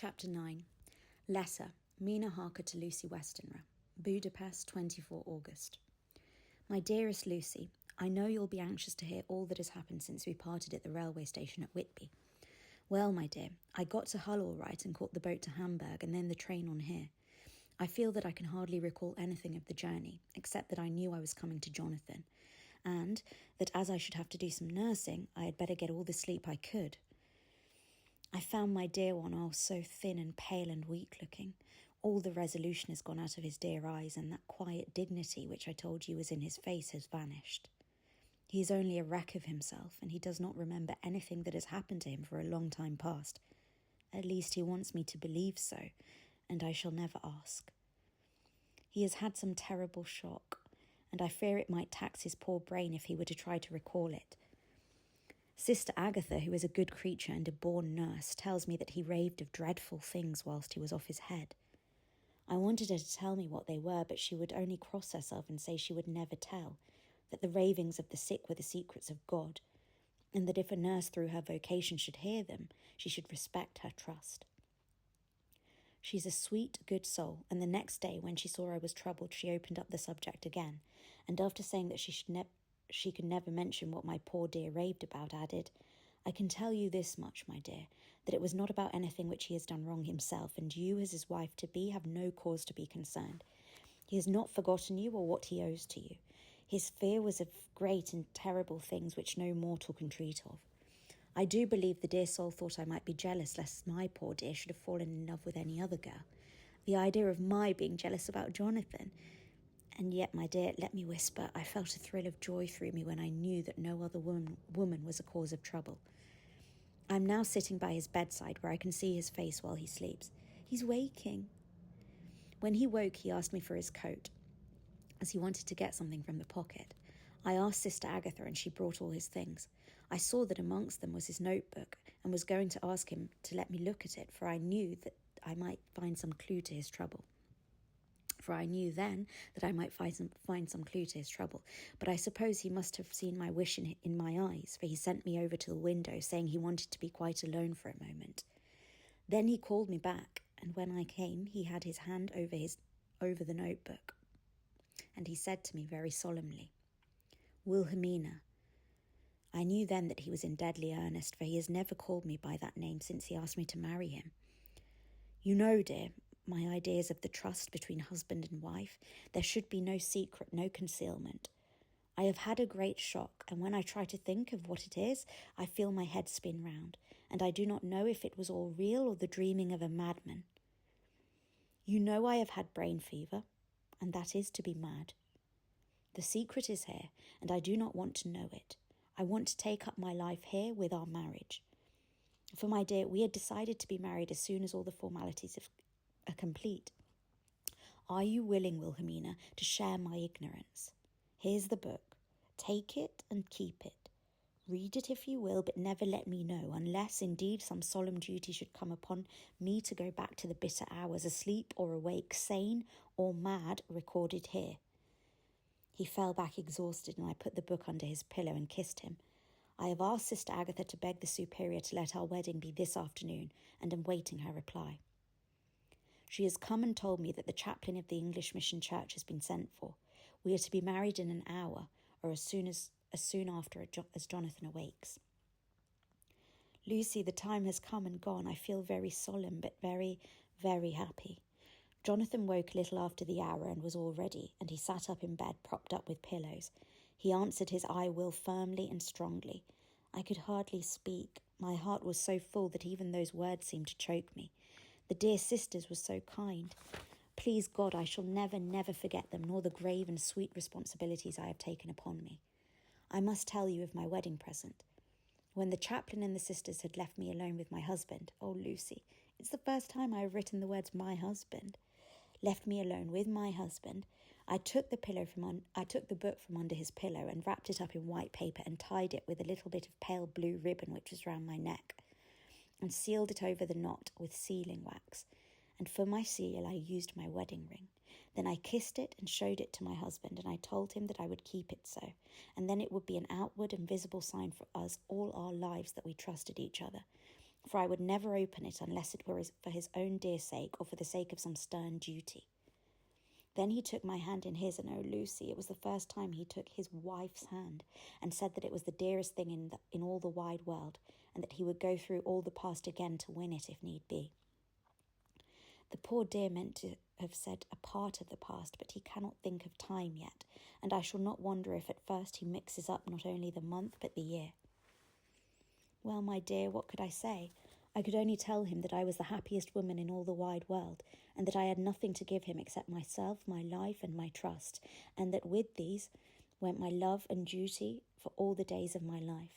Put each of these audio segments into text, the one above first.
Chapter 9. Letter, Mina Harker to Lucy Westenra. Budapest, 24 August. My dearest Lucy, I know you'll be anxious to hear all that has happened since we parted at the railway station at Whitby. Well, my dear, I got to Hull all right and caught the boat to Hamburg and then the train on here. I feel that I can hardly recall anything of the journey, except that I knew I was coming to Jonathan, and that as I should have to do some nursing, I had better get all the sleep I could. I found my dear one all so thin and pale and weak-looking. All the resolution has gone out of his dear eyes, and that quiet dignity which I told you was in his face has vanished. He is only a wreck of himself, and he does not remember anything that has happened to him for a long time past. At least he wants me to believe so, and I shall never ask. He has had some terrible shock, and I fear it might tax his poor brain if he were to try to recall it. Sister Agatha, who is a good creature and a born nurse, tells me that he raved of dreadful things whilst he was off his head. I wanted her to tell me what they were, but she would only cross herself and say she would never tell, that the ravings of the sick were the secrets of God, and that if a nurse through her vocation should hear them, she should respect her trust. She's a sweet, good soul, and the next day, when she saw I was troubled, she opened up the subject again, and after saying that she could never mention what my poor dear raved about, added, I can tell you this much, my dear, that it was not about anything which he has done wrong himself, and you as his wife-to-be have no cause to be concerned. He has not forgotten you or what he owes to you. His fear was of great and terrible things which no mortal can treat of. I do believe the dear soul thought I might be jealous lest my poor dear should have fallen in love with any other girl. The idea of my being jealous about Jonathan. And yet, my dear, let me whisper, I felt a thrill of joy through me when I knew that no other woman was a cause of trouble. I am now sitting by his bedside where I can see his face while he sleeps. He's waking. When he woke, he asked me for his coat, as he wanted to get something from the pocket. I asked Sister Agatha, and she brought all his things. I saw that amongst them was his notebook, and was going to ask him to let me look at it, for I knew that I might find some clue to his trouble. But I suppose he must have seen my wish in my eyes, for he sent me over to the window, saying he wanted to be quite alone for a moment. Then he called me back, and when I came, he had his hand over the notebook, and he said to me very solemnly, Wilhelmina. I knew then that he was in deadly earnest, for he has never called me by that name since he asked me to marry him. You know, dear, my ideas of the trust between husband and wife. There should be no secret, no concealment. I have had a great shock, and when I try to think of what it is, I feel my head spin round, and I do not know if it was all real or the dreaming of a madman. You know I have had brain fever, and that is to be mad. The secret is here, and I do not want to know it. I want to take up my life here with our marriage. For my dear, we had decided to be married as soon as all the formalities are complete. Are you willing, Wilhelmina, to share my ignorance? Here's the book. Take it and keep it. Read it if you will, but never let me know, unless indeed some solemn duty should come upon me to go back to the bitter hours, asleep or awake, sane or mad, recorded here. He fell back exhausted, and I put the book under his pillow and kissed him. I have asked Sister Agatha to beg the Superior to let our wedding be this afternoon, and am waiting her reply. She has come and told me that the chaplain of the English Mission Church has been sent for. We are to be married in an hour, or as soon after as Jonathan awakes. Lucy, the time has come and gone. I feel very solemn, but very, very happy. Jonathan woke a little after the hour and was all ready, and he sat up in bed, propped up with pillows. He answered his I will firmly and strongly. I could hardly speak. My heart was so full that even those words seemed to choke me. The dear sisters were so kind. Please God, I shall never, never forget them, nor the grave and sweet responsibilities I have taken upon me. I must tell you of my wedding present. When the chaplain and the sisters had left me alone with my husband, oh, Lucy, it's the first time I have written the words my husband, left me alone with my husband, I took the book from under his pillow and wrapped it up in white paper and tied it with a little bit of pale blue ribbon which was round my neck, and sealed it over the knot with sealing wax, and for my seal I used my wedding ring. Then I kissed it and showed it to my husband, and I told him that I would keep it so, and then it would be an outward and visible sign for us all our lives that we trusted each other. for I would never open it unless it were for his own dear sake or for the sake of some stern duty. Then he took my hand in his, and oh, Lucy, it was the first time he took his wife's hand, and said that it was the dearest thing in all the wide world, and that he would go through all the past again to win it if need be. The poor dear meant to have said a part of the past, but he cannot think of time yet, and I shall not wonder if at first he mixes up not only the month but the year. Well, my dear, what could I say? I could only tell him that I was the happiest woman in all the wide world, and that I had nothing to give him except myself, my life, and my trust, and that with these went my love and duty for all the days of my life.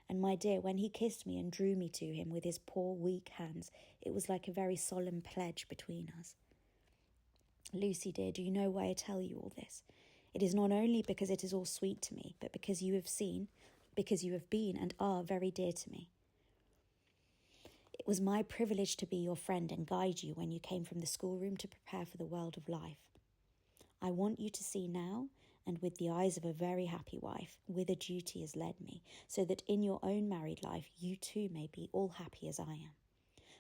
And my dear, when he kissed me and drew me to him with his poor weak hands, it was like a very solemn pledge between us. Lucy, dear, do you know why I tell you all this? It is not only because it is all sweet to me, but because you have been and are very dear to me. It was my privilege to be your friend and guide you when you came from the schoolroom to prepare for the world of life. I want you to see now, and with the eyes of a very happy wife, whither duty has led me, so that in your own married life you too may be all happy as I am.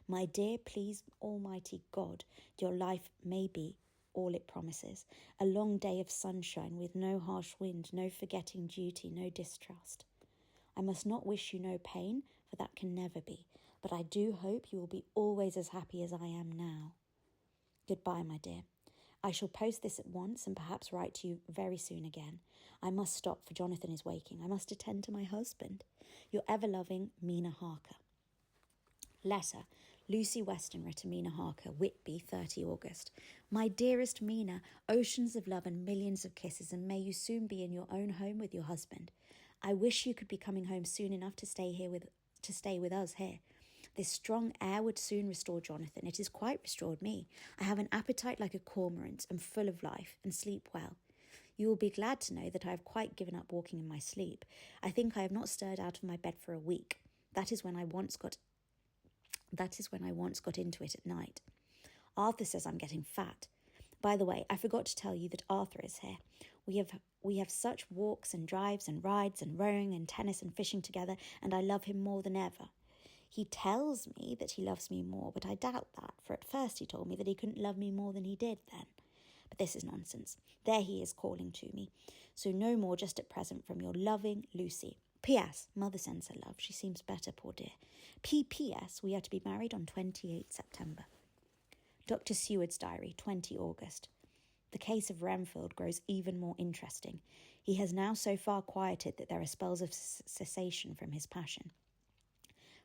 My dear, please Almighty God, your life may be all it promises, a long day of sunshine with no harsh wind, no forgetting duty, no distrust. I must not wish you no pain, for that can never be, but I do hope you will be always as happy as I am now. Goodbye, my dear. I shall post this at once and perhaps write to you very soon again. I must stop, for Jonathan is waking. I must attend to my husband. Your ever-loving Mina Harker. Letter, Lucy Westenra to Mina Harker, Whitby, 30 August. My dearest Mina, oceans of love and millions of kisses, and may you soon be in your own home with your husband. I wish you could be coming home soon enough to stay with us here. This strong air would soon restore Jonathan. It has quite restored me. I have an appetite like a cormorant, and full of life, and sleep well. You will be glad to know that I have quite given up walking in my sleep. I think I have not stirred out of my bed for a week. That is when I once got into it at night. Arthur says I'm getting fat. By the way, I forgot to tell you that Arthur is here. We have such walks and drives and rides and rowing and tennis and fishing together, and I love him more than ever. He tells me that he loves me more, but I doubt that, for at first he told me that he couldn't love me more than he did then. But this is nonsense. There he is calling to me. So no more just at present from your loving Lucy. P.S. Mother sends her love. She seems better, poor dear. P.P.S. We are to be married on 28 September. Dr. Seward's diary, 20 August. The case of Renfield grows even more interesting. He has now so far quieted that there are spells of cessation from his passion.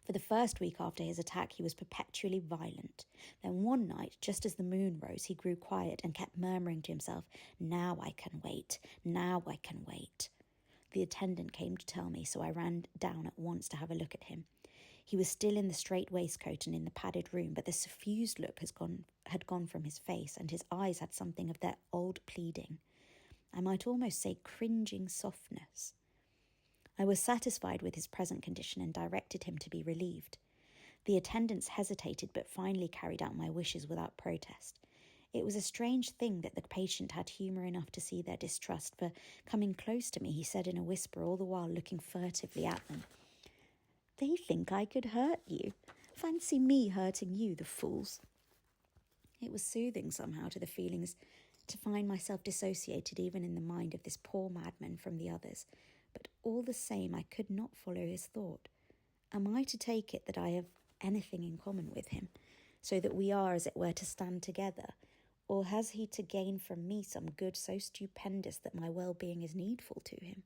For the first week after his attack, he was perpetually violent. Then one night, just as the moon rose, he grew quiet and kept murmuring to himself, "Now I can wait, now I can wait." The attendant came to tell me, so I ran down at once to have a look at him. He was still in the strait waistcoat and in the padded room, but the suffused look had gone from his face, and his eyes had something of their old pleading. I might almost say cringing softness. I was satisfied with his present condition and directed him to be relieved. The attendants hesitated, but finally carried out my wishes without protest. It was a strange thing that the patient had humour enough to see their distrust, for coming close to me, he said in a whisper, all the while looking furtively at them, "They think I could hurt you. Fancy me hurting you, the fools." It was soothing somehow to the feelings to find myself dissociated even in the mind of this poor madman from the others, but all the same I could not follow his thought. Am I to take it that I have anything in common with him, so that we are, as it were, to stand together, or has he to gain from me some good so stupendous that my well-being is needful to him?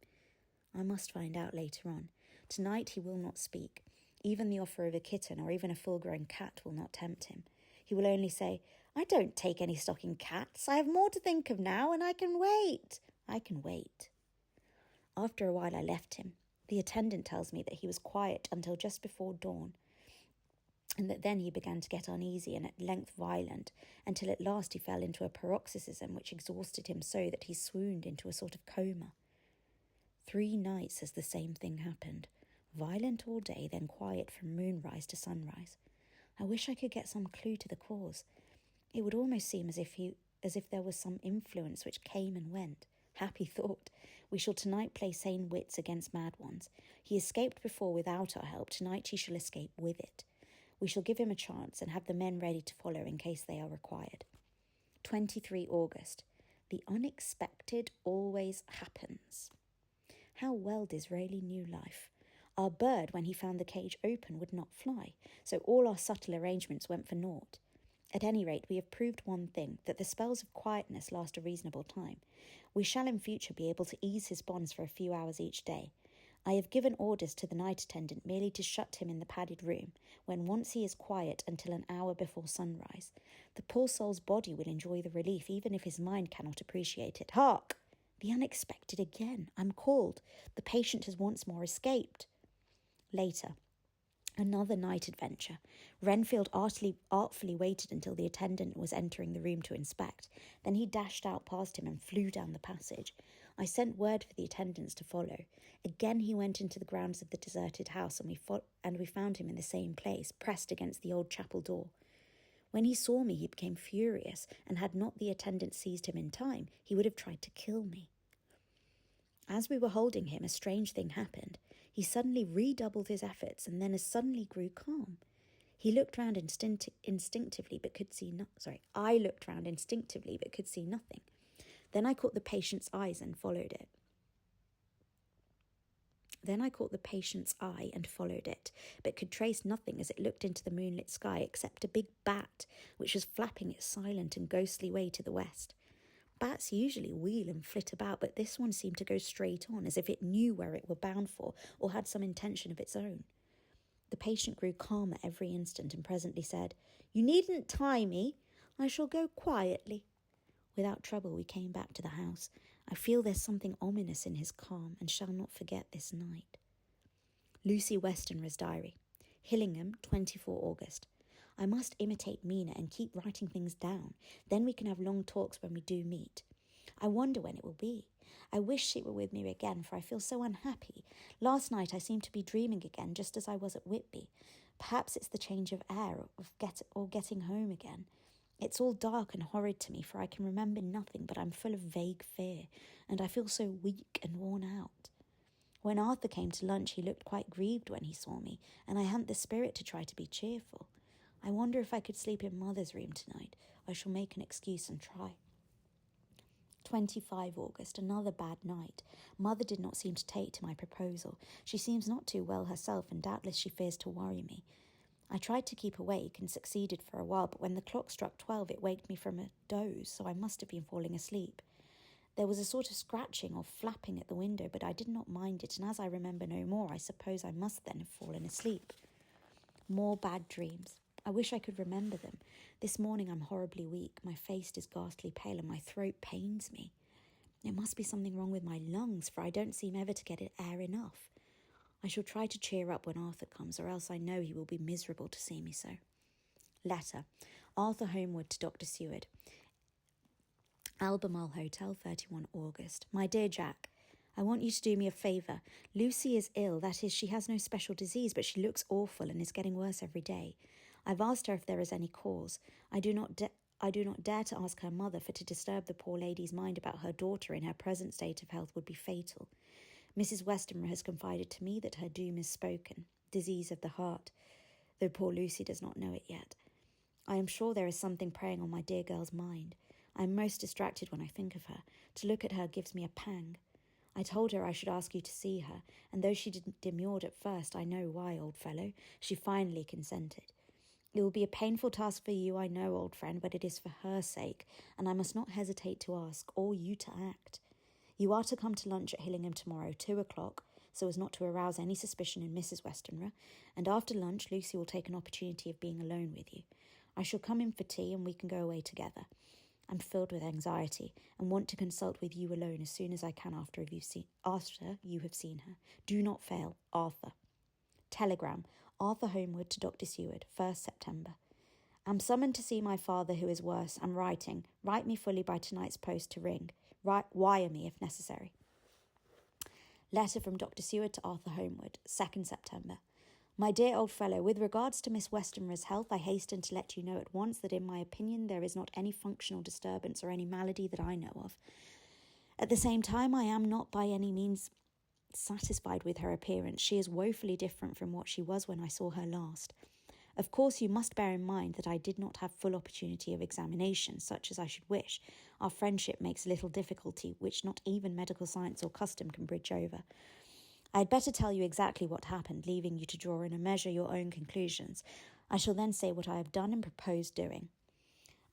I must find out later on. Tonight he will not speak. Even the offer of a kitten or even a full-grown cat will not tempt him. He will only say, "I don't take any stock in cats. I have more to think of now, and I can wait. I can wait." After a while I left him. The attendant tells me that he was quiet until just before dawn, and that then he began to get uneasy and at length violent, until at last he fell into a paroxysm which exhausted him so that he swooned into a sort of coma. 3 nights has the same thing happened. Violent all day, then quiet from moonrise to sunrise. I wish I could get some clue to the cause. It would almost seem as if there was some influence which came and went. Happy thought. We shall tonight play sane wits against mad ones. He escaped before without our help. Tonight he shall escape with it. We shall give him a chance and have the men ready to follow in case they are required. 23 August. The unexpected always happens. How well Disraeli knew life. Our bird, when he found the cage open, would not fly, so all our subtle arrangements went for naught. At any rate, we have proved one thing, that the spells of quietness last a reasonable time. We shall in future be able to ease his bonds for a few hours each day. I have given orders to the night attendant merely to shut him in the padded room, when once he is quiet until an hour before sunrise. The poor soul's body will enjoy the relief, even if his mind cannot appreciate it. Hark! The unexpected again. I'm called. The patient has once more escaped. Later. Another night adventure. Renfield artfully waited until the attendant was entering the room to inspect. Then he dashed out past him and flew down the passage. I sent word for the attendants to follow. Again he went into the grounds of the deserted house, and we found him in the same place, pressed against the old chapel door. When he saw me, he became furious, and had not the attendant seized him in time, he would have tried to kill me. As we were holding him, a strange thing happened. He suddenly redoubled his efforts and then as suddenly grew calm. He looked round instinctively but could see I looked round instinctively but could see nothing. Then I caught the patient's eyes and followed it. But could trace nothing as it looked into the moonlit sky except a big bat, which was flapping its silent and ghostly way to the west. Bats usually wheel and flit about, but this one seemed to go straight on, as if it knew where it were bound for, or had some intention of its own. The patient grew calmer every instant, and presently said, "You needn't tie me. I shall go quietly." Without trouble we came back to the house. I feel there's something ominous in his calm, and shall not forget this night. Lucy Westenra's diary. Hillingham, 24 August. I must imitate Mina and keep writing things down. Then we can have long talks when we do meet. I wonder when it will be. I wish she were with me again, for I feel so unhappy. Last night I seemed to be dreaming again, just as I was at Whitby. Perhaps it's the change of air or getting home again. It's all dark and horrid to me, for I can remember nothing, but I'm full of vague fear, and I feel so weak and worn out. When Arthur came to lunch, he looked quite grieved when he saw me, and I hadn't the spirit to try to be cheerful. I wonder if I could sleep in Mother's room tonight. I shall make an excuse and try. 25 August, another bad night. Mother did not seem to take to my proposal. She seems not too well herself, and doubtless she fears to worry me. I tried to keep awake and succeeded for a while, but when the clock struck 12 it waked me from a doze, so I must have been falling asleep. There was a sort of scratching or flapping at the window, but I did not mind it, and as I remember no more, I suppose I must then have fallen asleep. More bad dreams. I wish I could remember them. This morning I'm horribly weak. My face is ghastly pale and my throat pains me. It must be something wrong with my lungs, for I don't seem ever to get air enough. I shall try to cheer up when Arthur comes, or else I know he will be miserable to see me so. Letter. Arthur Homewood to Dr. Seward. Albemarle Hotel, 31 August. My dear Jack, I want you to do me a favour. Lucy is ill, that is, she has no special disease, but she looks awful and is getting worse every day. I've asked her if there is any cause. I do not dare to ask her mother, for to disturb the poor lady's mind about her daughter in her present state of health would be fatal. Mrs. Westenra has confided to me that her doom is spoken, disease of the heart, though poor Lucy does not know it yet. I am sure there is something preying on my dear girl's mind. I am most distracted when I think of her. To look at her gives me a pang. I told her I should ask you to see her, and though she demurred at first, I know why, old fellow, she finally consented. It will be a painful task for you, I know, old friend, but it is for her sake, and I must not hesitate to ask, or you to act. You are to come to lunch at Hillingham tomorrow, 2:00, so as not to arouse any suspicion in Mrs. Westenra, and after lunch Lucy will take an opportunity of being alone with you. I shall come in for tea, and we can go away together. I'm filled with anxiety, and want to consult with you alone as soon as I can after you have seen her. Do not fail, Arthur. Telegram. Arthur Homewood to Dr. Seward, 1st September. Am summoned to see my father, who is worse. Am writing. Write me fully by tonight's post to ring. Wire me if necessary. Letter from Dr. Seward to Arthur Homewood, 2nd September. My dear old fellow, with regards to Miss Westenra's health, I hasten to let you know at once that in my opinion there is not any functional disturbance or any malady that I know of. At the same time, I am not by any means satisfied with her appearance. She is woefully different from what she was when I saw her last. Of course, you must bear in mind that I did not have full opportunity of examination, such as I should wish. Our friendship makes little difficulty, which not even medical science or custom can bridge over. I had better tell you exactly what happened, leaving you to draw in a measure your own conclusions. I shall then say what I have done and propose doing.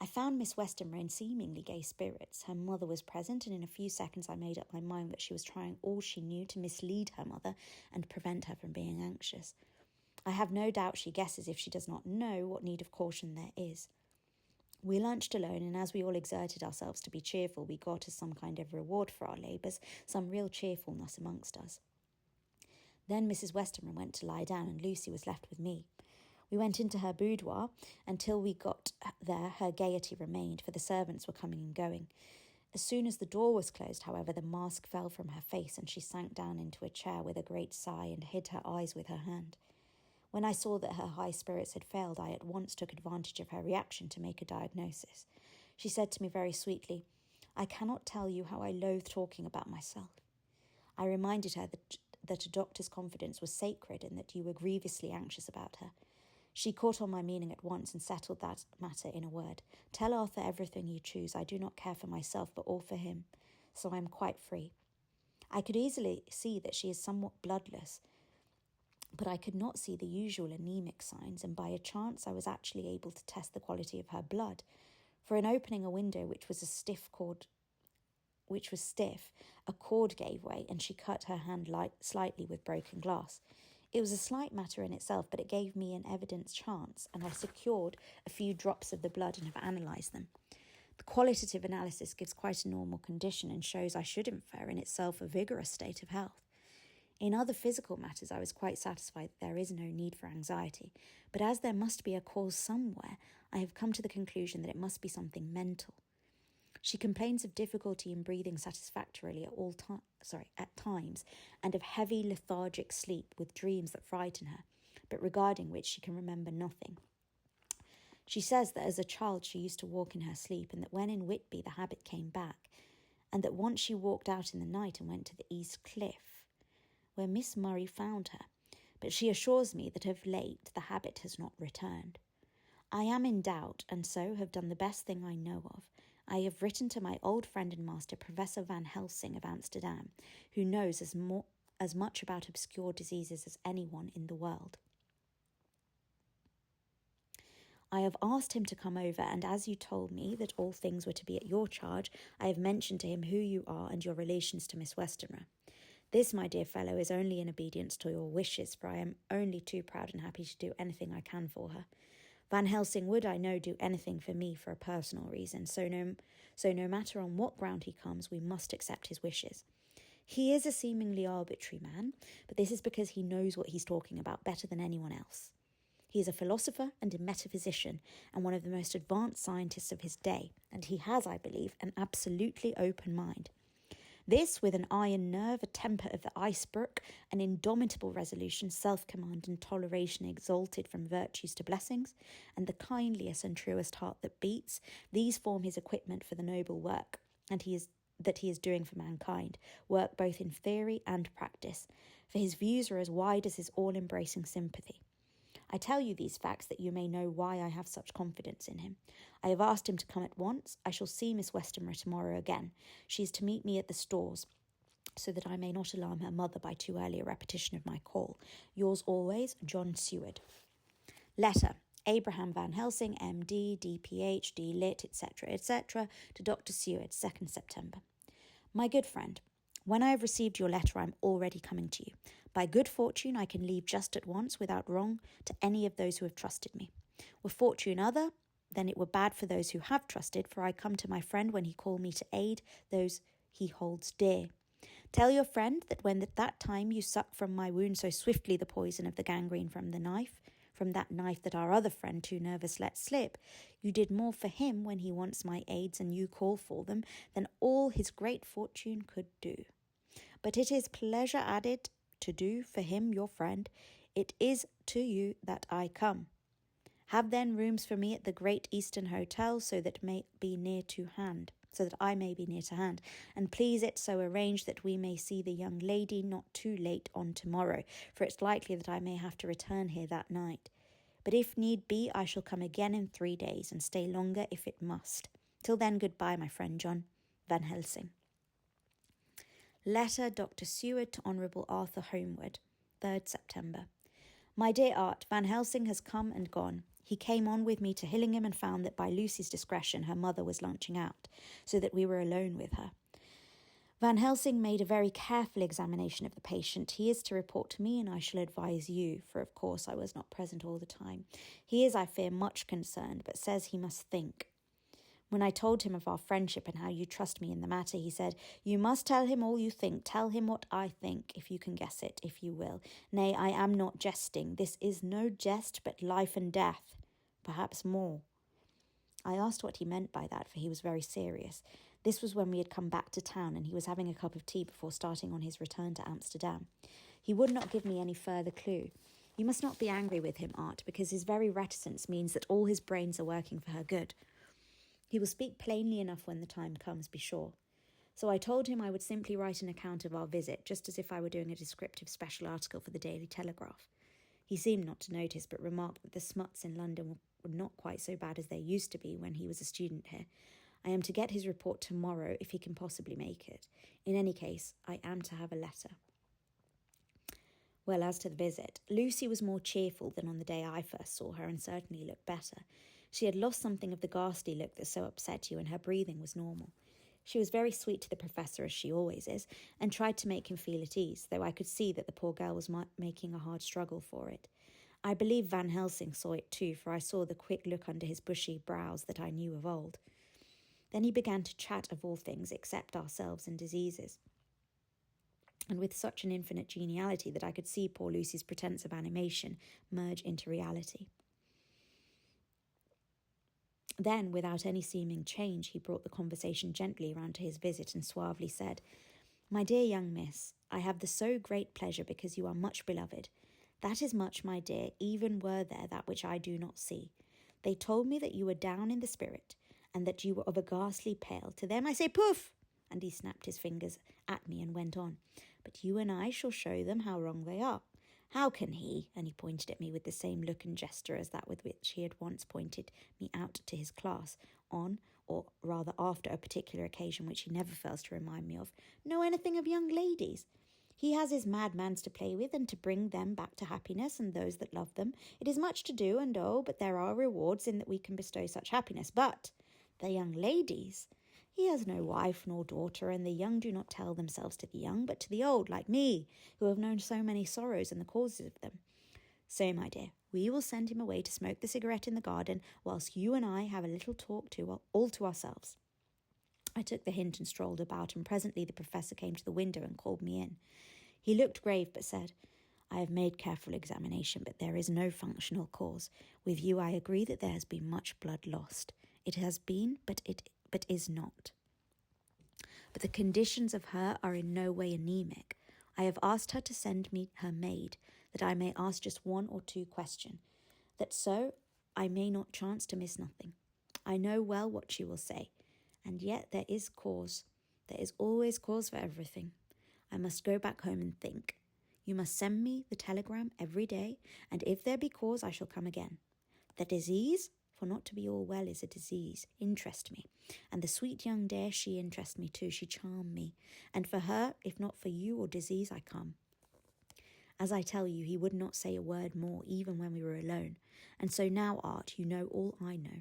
I found Miss Westenra in seemingly gay spirits. Her mother was present, and in a few seconds I made up my mind that she was trying all she knew to mislead her mother and prevent her from being anxious. I have no doubt she guesses, if she does not know, what need of caution there is. We lunched alone, and as we all exerted ourselves to be cheerful, we got as some kind of reward for our labours, some real cheerfulness amongst us. Then Mrs. Westenra went to lie down, and Lucy was left with me. We went into her boudoir. Until we got there, her gaiety remained, for the servants were coming and going. As soon as the door was closed, however, the mask fell from her face, and she sank down into a chair with a great sigh and hid her eyes with her hand. When I saw that her high spirits had failed, I at once took advantage of her reaction to make a diagnosis. She said to me very sweetly, "I cannot tell you how I loathe talking about myself." I reminded her that a doctor's confidence was sacred and that you were grievously anxious about her. She caught on my meaning at once and settled that matter in a word. "Tell Arthur everything you choose. I do not care for myself, but all for him, so I am quite free." I could easily see that she is somewhat bloodless, but I could not see the usual anemic signs, and by a chance I was actually able to test the quality of her blood. For in opening a window which was stiff, a cord gave way, and she cut her hand slightly with broken glass. It was a slight matter in itself, but it gave me an evident chance, and I secured a few drops of the blood and have analysed them. The qualitative analysis gives quite a normal condition and shows, I should infer, in itself a vigorous state of health. In other physical matters, I was quite satisfied that there is no need for anxiety, but as there must be a cause somewhere, I have come to the conclusion that it must be something mental. She complains of difficulty in breathing satisfactorily at times, and of heavy lethargic sleep with dreams that frighten her, but regarding which she can remember nothing. She says that as a child she used to walk in her sleep, and that when in Whitby the habit came back, and that once she walked out in the night and went to the East Cliff, where Miss Murray found her, but she assures me that of late the habit has not returned. I am in doubt, and so have done the best thing I know of. I have written to my old friend and master, Professor Van Helsing of Amsterdam, who knows as much about obscure diseases as anyone in the world. I have asked him to come over, and as you told me that all things were to be at your charge, I have mentioned to him who you are and your relations to Miss Westenra. This, my dear fellow, is only in obedience to your wishes, for I am only too proud and happy to do anything I can for her. Van Helsing would, I know, do anything for me for a personal reason, so no matter on what ground he comes, we must accept his wishes. He is a seemingly arbitrary man, but this is because he knows what he's talking about better than anyone else. He is a philosopher and a metaphysician, and one of the most advanced scientists of his day, and he has, I believe, an absolutely open mind. This, with an iron nerve, a temper of the iceberg, an indomitable resolution, self-command and toleration exalted from virtues to blessings, and the kindliest and truest heart that beats, these form his equipment for the noble work, and he is doing for mankind, work both in theory and practice, for his views are as wide as his all-embracing sympathy. I tell you these facts that you may know why I have such confidence in him. I have asked him to come at once. I shall see Miss Westenra tomorrow again. She is to meet me at the stores, so that I may not alarm her mother by too early a repetition of my call. Yours always, John Seward. Letter. Abraham Van Helsing, M.D., D.Ph., D.Lit., etc., etc., to Dr. Seward, 2nd September. My good friend, when I have received your letter, I am already coming to you. By good fortune, I can leave just at once without wrong to any of those who have trusted me. Were fortune other, then it were bad for those who have trusted, for I come to my friend when he call me to aid those he holds dear. Tell your friend that when at that time you suck from my wound so swiftly the poison of the gangrene from that knife that our other friend too nervous let slip, you did more for him when he wants my aids and you call for them than all his great fortune could do. But it is pleasure added to do for him, your friend. It is to you that I come. Have then rooms for me at the Great Eastern Hotel, so that I may be near to hand, and please it so arrange that we may see the young lady not too late on tomorrow, for it's likely that I may have to return here that night. but if need be, I shall come again in 3 days and stay longer if it must. Till then, goodbye, my friend John. Van Helsing. Letter Dr. Seward to Honourable Arthur Holmwood, 3rd September. My dear Art, Van Helsing has come and gone. He came on with me to Hillingham and found that by Lucy's discretion her mother was lunching out, so that we were alone with her. Van Helsing made a very careful examination of the patient. He is to report to me, and I shall advise you, for of course I was not present all the time. He is, I fear, much concerned, but says he must think. When I told him of our friendship and how you trust me in the matter, he said, You must tell him all you think. Tell him what I think, if you can guess it, if you will. Nay, I am not jesting. This is no jest, but life and death. Perhaps more. I asked what he meant by that, for he was very serious. This was when we had come back to town, and he was having a cup of tea before starting on his return to Amsterdam. He would not give me any further clue. You must not be angry with him, Art, because his very reticence means that all his brains are working for her good. He will speak plainly enough when the time comes, be sure. So I told him I would simply write an account of our visit, just as if I were doing a descriptive special article for the Daily Telegraph. He seemed not to notice, but remarked that the smuts in London were not quite so bad as they used to be when he was a student here. I am to get his report tomorrow, if he can possibly make it. In any case, I am to have a letter. Well, as to the visit, Lucy was more cheerful than on the day I first saw her, and certainly looked better. She had lost something of the ghastly look that so upset you, and her breathing was normal. She was very sweet to the professor, as she always is, and tried to make him feel at ease, though I could see that the poor girl was making a hard struggle for it. I believe Van Helsing saw it too, for I saw the quick look under his bushy brows that I knew of old. Then he began to chat of all things except ourselves and diseases, and with such an infinite geniality that I could see poor Lucy's pretence of animation merge into reality. Then, without any seeming change, he brought the conversation gently round to his visit and suavely said, My dear young miss, I have the so great pleasure because you are much beloved. That is much, my dear, even were there that which I do not see. They told me that you were down in the spirit, and that you were of a ghastly pale. To them I say, Poof! And he snapped his fingers at me and went on. But you and I shall show them how wrong they are. How can he, and he pointed at me with the same look and gesture as that with which he had once pointed me out to his class, on, or rather after a particular occasion which he never fails to remind me of, know anything of young ladies? He has his madmans to play with, and to bring them back to happiness, and those that love them. It is much to do, and but there are rewards in that we can bestow such happiness. But the young ladies, he has no wife nor daughter, and the young do not tell themselves to the young, but to the old, like me, who have known so many sorrows and the causes of them. So, my dear, we will send him away to smoke the cigarette in the garden, whilst you and I have a little talk all to ourselves. I took the hint and strolled about, and presently the professor came to the window and called me in. He looked grave, but said, I have made careful examination, but there is no functional cause. With you I agree that there has been much blood lost. It has been, but is not. But the conditions of her are in no way anemic. I have asked her to send me her maid, that I may ask just 1 or 2 questions, that so I may not chance to miss nothing. I know well what she will say, and yet there is cause. There is always cause for everything. I must go back home and think. You must send me the telegram every day, and if there be cause, I shall come again. The disease, for not to be all well is a disease, interest me, and the sweet young dear, she interest me too, she charm me, and for her, if not for you or disease, I come. As I tell you, he would not say a word more, even when we were alone, and so now, Art, you know all I know.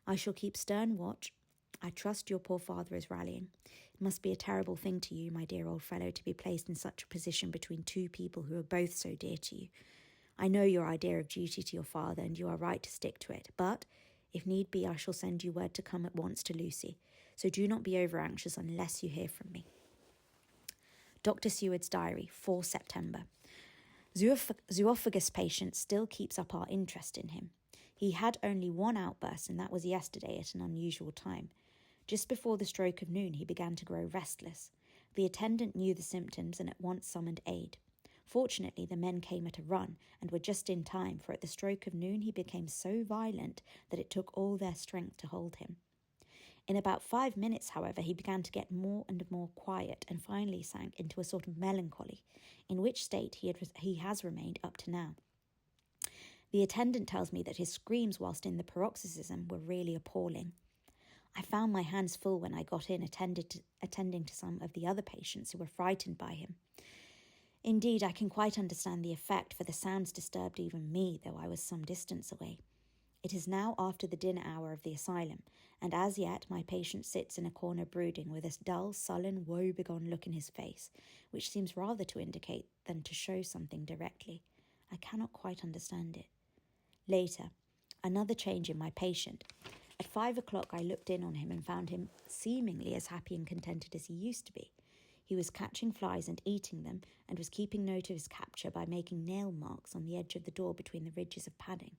I shall keep stern watch. I trust your poor father is rallying. It must be a terrible thing to you, my dear old fellow, to be placed in such a position between 2 people who are both so dear to you. I know your idea of duty to your father, and you are right to stick to it, but, if need be, I shall send you word to come at once to Lucy, so do not be over-anxious unless you hear from me. Dr. Seward's diary, 4 September. Zoophagus patient still keeps up our interest in him. He had only 1 outburst, and that was yesterday at an unusual time. Just before the stroke of noon, he began to grow restless. The attendant knew the symptoms and at once summoned aid. Fortunately, the men came at a run and were just in time, for at the stroke of noon he became so violent that it took all their strength to hold him. In about 5 minutes, however, he began to get more and more quiet and finally sank into a sort of melancholy, in which state he has remained up to now. The attendant tells me that his screams whilst in the paroxysm were really appalling. I found my hands full when I got in attending to some of the other patients who were frightened by him. Indeed, I can quite understand the effect, for the sounds disturbed even me, though I was some distance away. It is now after the dinner hour of the asylum, and as yet my patient sits in a corner brooding with this dull, sullen, woe-begone look in his face, which seems rather to indicate than to show something directly. I cannot quite understand it. Later, another change in my patient. At 5 o'clock I looked in on him and found him seemingly as happy and contented as he used to be. He was catching flies and eating them, and was keeping note of his capture by making nail marks on the edge of the door between the ridges of padding.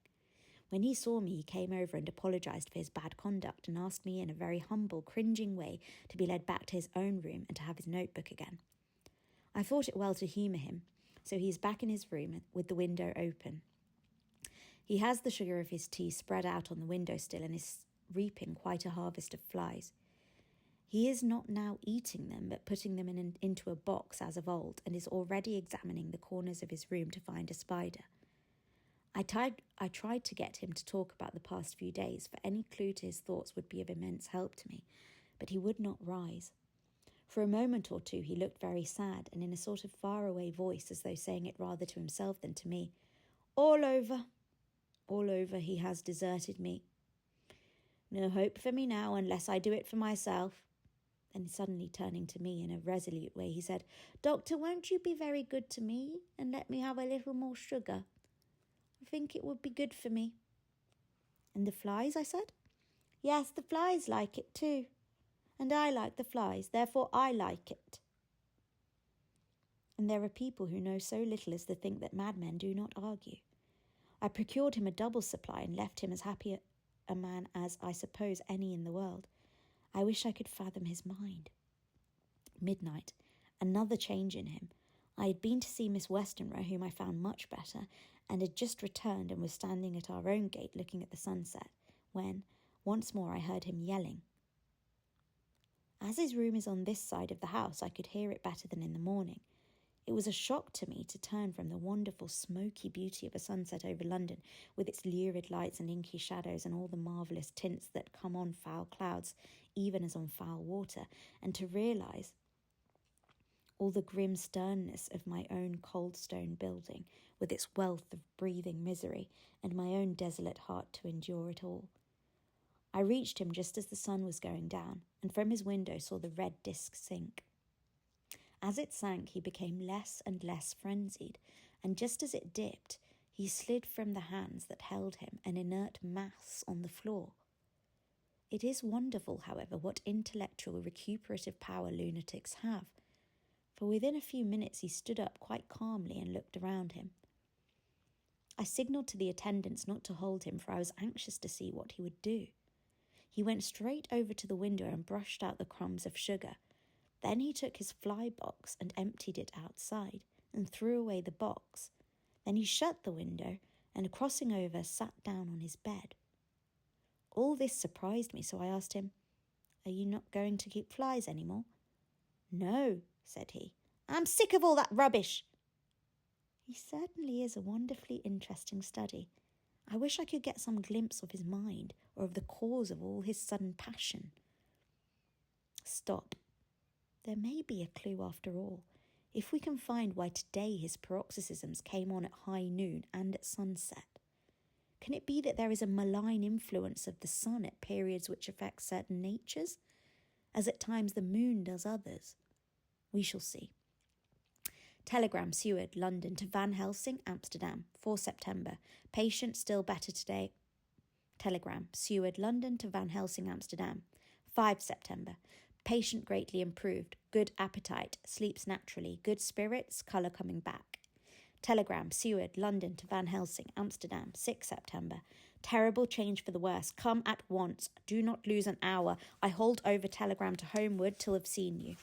When he saw me, he came over and apologised for his bad conduct and asked me in a very humble, cringing way to be led back to his own room and to have his notebook again. I thought it well to humour him, so he is back in his room with the window open. He has the sugar of his tea spread out on the window sill and is reaping quite a harvest of flies. He is not now eating them, but putting them into a box as of old, and is already examining the corners of his room to find a spider. I tried to get him to talk about the past few days, for any clue to his thoughts would be of immense help to me, but he would not rise. For a moment or two he looked very sad, and in a sort of far-away voice, as though saying it rather to himself than to me, all over, he has deserted me. No hope for me now, unless I do it for myself. Then suddenly turning to me in a resolute way, he said, Doctor, won't you be very good to me and let me have a little more sugar? I think it would be good for me. And the flies, I said. Yes, the flies like it too. And I like the flies, therefore I like it. And there are people who know so little as to think that madmen do not argue. I procured him a double supply and left him as happy a man as, I suppose, any in the world. I wish I could fathom his mind. Midnight, another change in him. I had been to see Miss Westenra, whom I found much better, and had just returned and was standing at our own gate looking at the sunset, when, once more, I heard him yelling. As his room is on this side of the house, I could hear it better than in the morning. It was a shock to me to turn from the wonderful smoky beauty of a sunset over London, with its lurid lights and inky shadows and all the marvellous tints that come on foul clouds, even as on foul water, and to realise all the grim sternness of my own cold stone building, with its wealth of breathing misery, and my own desolate heart to endure it all. I reached him just as the sun was going down, and from his window saw the red disk sink. As it sank, he became less and less frenzied, and just as it dipped, he slid from the hands that held him, an inert mass on the floor. It is wonderful, however, what intellectual recuperative power lunatics have, for within a few minutes he stood up quite calmly and looked around him. I signalled to the attendants not to hold him, for I was anxious to see what he would do. He went straight over to the window and brushed out the crumbs of sugar. Then he took his fly box and emptied it outside, and threw away the box. Then he shut the window, and crossing over, sat down on his bed. All this surprised me, so I asked him, Are you not going to keep flies any more? No, said he. I'm sick of all that rubbish. He certainly is a wonderfully interesting study. I wish I could get some glimpse of his mind, or of the cause of all his sudden passion. Stop. There may be a clue after all, if we can find why today his paroxysms came on at high noon and at sunset. Can it be that there is a malign influence of the sun at periods which affect certain natures, as at times the moon does others? We shall see. Telegram, Seward, London, to Van Helsing, Amsterdam, 4 September. Patient still better today. Telegram, Seward, London, to Van Helsing, Amsterdam, 5 September. Patient greatly improved, good appetite, sleeps naturally, good spirits, colour coming back. Telegram, Seward, London, to Van Helsing, Amsterdam, 6 September. Terrible change for the worse. Come at once. Do not lose an hour. I hold over telegram to Homewood till I've seen you.